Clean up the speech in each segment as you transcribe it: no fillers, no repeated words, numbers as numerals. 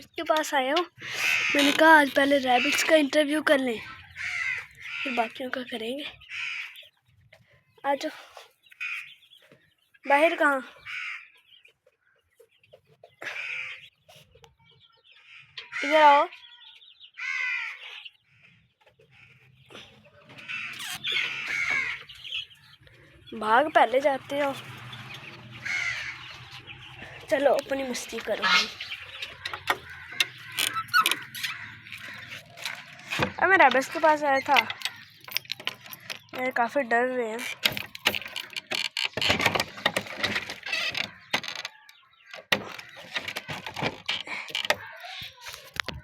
इसके पास आया हूँ। मैंने कहा आज पहले रैबिट्स का इंटरव्यू कर लें, फिर बाकियों का करेंगे। आ जाओ। बाहर कहाँ? इधर आओ। भाग पहले जाते हो। चलो अपनी मस्ती करो। अब मैं रैबिट्स के पास आया था, मेरे काफ़ी डर रहे हैं।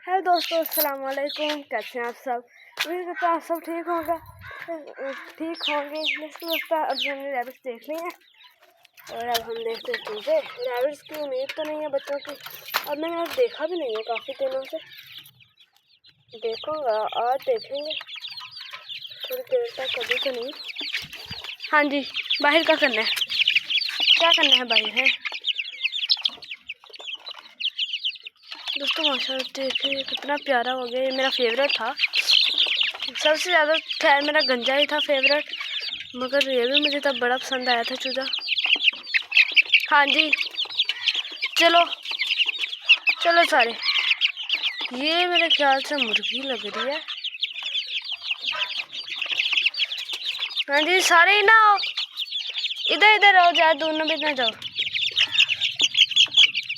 हेलो दोस्तों, अस्सलाम वालेकुम। कैसे हैं आप सब? उम्मीद करता हूँ आप सब ठीक होंगे। दोस्तों अब हमने रैबिट्स देख लिए हैं और अब हम देखते हैं चूजे। रैबिट्स की उम्मीद तो नहीं है बच्चों की, अब मैंने आज देखा भी नहीं है काफ़ी दिनों से। देखूँगा, आज देखेंगे थोड़ी देर तक, कभी तो नहीं। हाँ जी, बाहर का करना है। क्या करना है बाहर है दोस्तों? माशाल्लाह देखिए कितना प्यारा हो गया। ये मेरा फेवरेट था, सबसे ज़्यादा खैर मेरा गंजा ही था फेवरेट, मगर ये भी मुझे तब बड़ा पसंद आया था चूजा। हाँ जी, चलो चलो सारे। ये मेरे ख्याल से मुर्गी लग रही है। हाँ जी, सारे ही ना आओ, इधर इधर आओ, ज़्यादा दूर भी ना जाओ।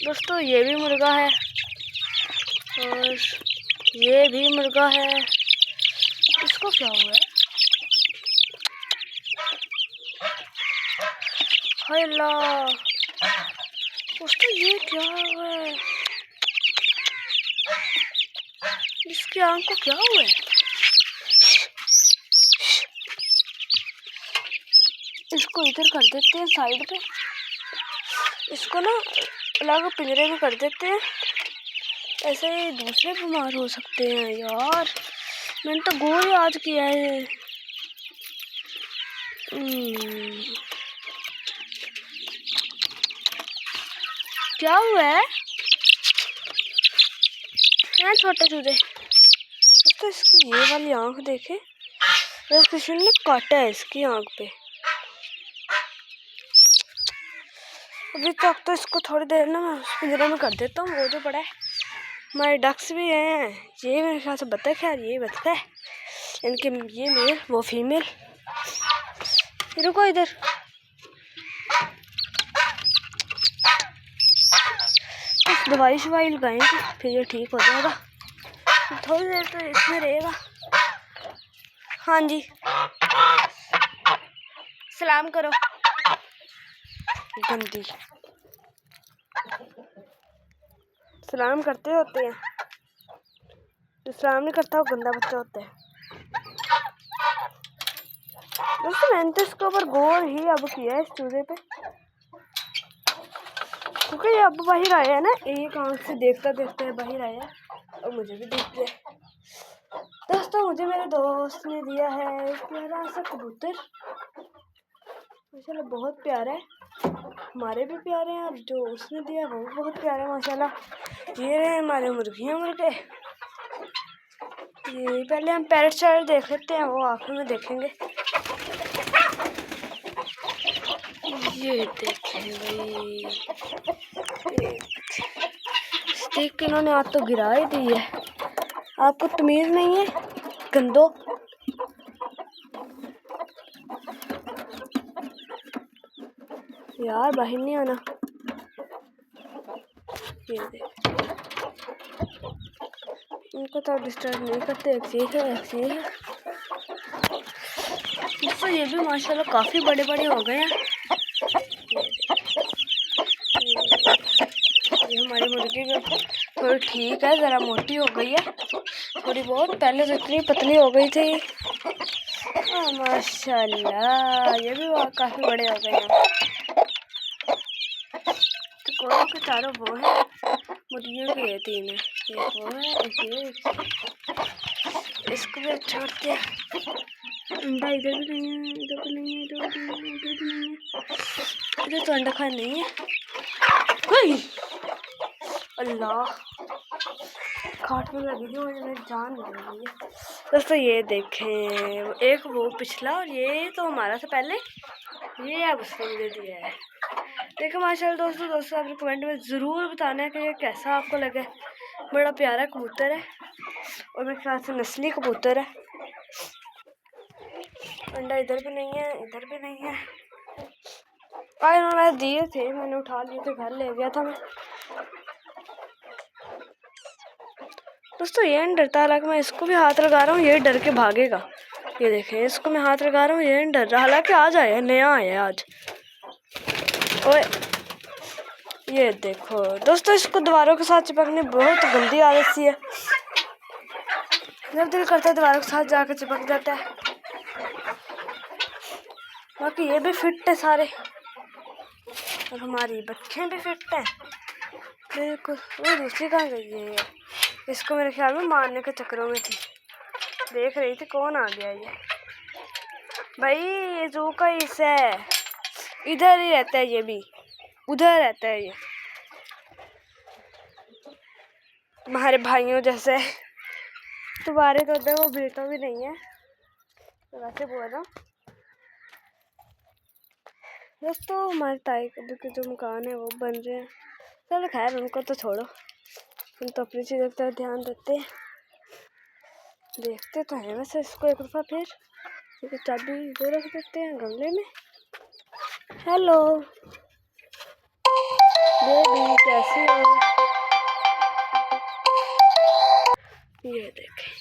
दोस्तों ये भी मुर्गा है और ये भी मुर्गा है। इसको क्या हुआ है? हाय अल्लाह, दोस्तों ये क्या हुआ है? इसकी आंख को क्या हुआ है? इसको इधर कर देते हैं साइड पे, इसको ना अलग पिंजरे में कर देते हैं, ऐसे ही दूसरे बीमार हो सकते हैं। यार मैंने तो गोल याद किया है। क्या हुआ है? हैं छोटे चूजे? तो इसकी ये वाली आंख देखे, किसी ने काटा है इसकी आंख पे। अभी तक तो इसको थोड़ी देर ना मैं पिंजरे में कर देता हूँ। वो जो पड़ा है, हमारे डक्स भी हैं, ये मेरे ख्याल से बतख है, ये बतख है, इनके ये मेल वो फीमेल। रुको इधर, कुछ दवाई शवाई लगाएंगे फिर ये ठीक हो जाएगा। थोड़ी देर तो इसमें रहेगा। हाँ जी, सलाम करो। गंदी सलाम करते होते हैं, जो सलाम नहीं करता वो गंदा बच्चा होता है। दोस्तों मैंने तो इसके ऊपर गौर ही अब किया है इस चूजे पे, क्योंकि ये अब बाहर आया है ना, एक आंख से देखता देखता है बाहर आया और मुझे भी दिख गया। दोस्तों मुझे मेरे दोस्त ने दिया है प्यारा सा कबूतर, माशाल्लाह बहुत प्यारा है। हमारे भी प्यारे हैं, अब जो उसने दिया वो भी बहुत प्यारे हैं माशाल्लाह। ये रहे हमारे मुर्गियाँ मुर्गे। ये पहले हम पैरट शैरट देख लेते हैं, वो आखिर में देखेंगे। ये देखें भाई, स्टिक इन्होंने आज तो गिरा ही दी है। आपको तमीज़ नहीं है गंदो? यार बाहर नहीं आना। ये देख, उनको तो डिस्टर्ब नहीं करते। एक है दोस्तों, ये भी माशाल्लाह काफ़ी बड़े बड़े हो गए हैं। ये हमारी मुर्गी भी थोड़ी ठीक है, ज़रा मोटी हो गई है थोड़ी बहुत, पहले तो इतनी पतली हो गई थी। माशाल्लाह ये भी काफ़ी बड़े हो गए हैं। तो कोरों के चारों वो हैं, मुर्गियों के ये तीन है, एक वो है, एक ये। इसको भी छोड़ते हैं। अंडा इधर भी नहीं है, इधर भी नहीं है, इधर भी नहीं है, इधर भी नहीं है। इधर तो अंडा खाने नहीं है। अल्लाह खाट में लगी थी, मुझे मेरी जान लग रही है दोस्तों। ये देखें, एक वो पिछला और ये तो हमारा था पहले, ये अब उसने मुझे दिया है। देखो माशाल्लाह दोस्तों आपने कमेंट में ज़रूर बताना है कि ये कैसा आपको लगे। बड़ा प्यारा कबूतर है और मेरे ख्याल से नस्ली कबूतर है। अंडा इधर भी नहीं है, इधर भी नहीं है। और इन्होंने दिए थे, मैंने उठा लिए थे, घर ले गया था मैं दोस्तों। ये नहीं डरता, हालांकि मैं इसको भी हाथ लगा रहा हूँ, ये डर के भागेगा। ये देखें, इसको मैं हाथ लगा रहा हूँ, ये नहीं डर रहा, हालांकि आज आया है, नया आया है आज। ओए ये देखो दोस्तों, इसको दीवारों के साथ चिपकने बहुत गंदी आदत सी है। जब दिल करता है दीवारों के साथ जाकर चिपक जाता है। बाकी ये भी फिट है सारे, और हमारी बच्चे भी फिट है बिल्कुल। वो दूसरी कहाँ गई है? इसको मेरे ख्याल में मारने के चक्करों में थी, देख रही थी कौन आ गया ये। भाई ये जू का हिस्सा है, इधर ही रहता है, ये भी उधर रहता है। ये तुम्हारे भाइयों जैसे तुम्हारे तो उधर वो बेटा भी नहीं है, तो वैसे बोल रहा हूँ दोस्तों। हमारे ताई के जो मकान है वो बन रहे हैं। चलो खैर उनको तो छोड़ो, हम तो अपनी चीज़ों पर ध्यान देते हैं। देखते तो हैं वैसे इसको एक दफ़ा, फिर चाबी इधर रख देते हैं गमले में। हेलो बेबी, कैसी हो? ये देखें,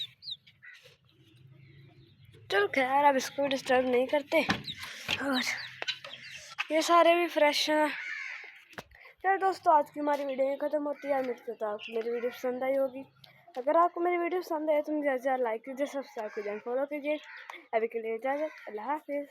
चलो खैर अब इसको डिस्टर्ब नहीं करते, और ये सारे भी फ्रेश हैं। चलो दोस्तों, आज की हमारी वीडियो ख़त्म होती है। उम्मीद करता हूँ आपको मेरी वीडियो पसंद आई होगी। अगर आपको मेरी वीडियो पसंद आए तो मुझे ज़्यादा लाइक कीजिए, सब्सक्राइब कीजिए, फॉलो कीजिए। अभी के लिए इजाज़त, अल्लाह हाफिज़।